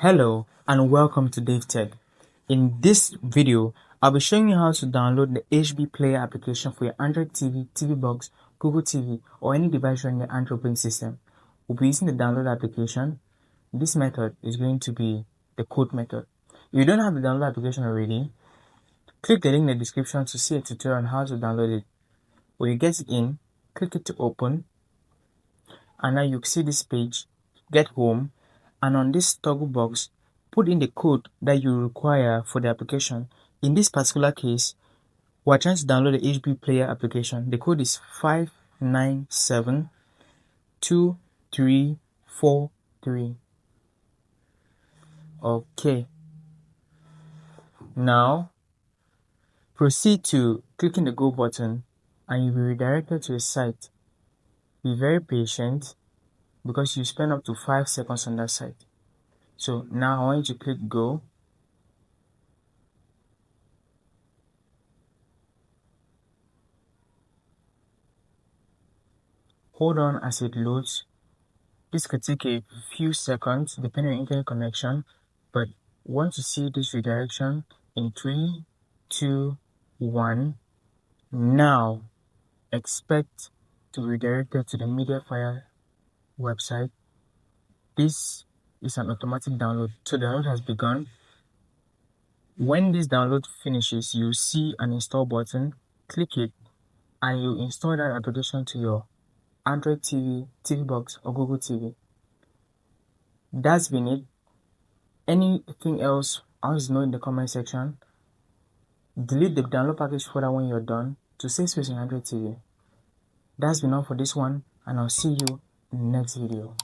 Hello and welcome to DaveTech. In this video, I'll be showing you how to download the HB Player application for your Android TV, TV box, Google TV, or any device running your Android operating system. We'll be using the download application. This method is going to be the code method. If you don't have the download application already, click the link in the description to see a tutorial on how to download it. When you get it in, click it to open, and now you see this page, get home, and on this toggle box, put in the code that you require for the application. In this particular case, we're trying to download the HB Player application. The code is 5972343. Okay. Now, proceed to clicking the go button and you'll be redirected to a site. Be very patient because you spend up to 5 seconds on that site. So now I want you to click go. Hold on as it loads. This could take a few seconds depending on internet connection, but want to see this redirection in 3, 2, 1. Now expect to be redirected to the MediaFire website. This is an automatic download, so the download has begun. When this download finishes, you see an install button. Click it and you install that application to your Android TV, TV box, or Google TV. That's been it. Anything else, I want to know in the comment section. Delete the download package folder when you're done to save space on Android TV. That's been all for this one, and I'll see you in the next video.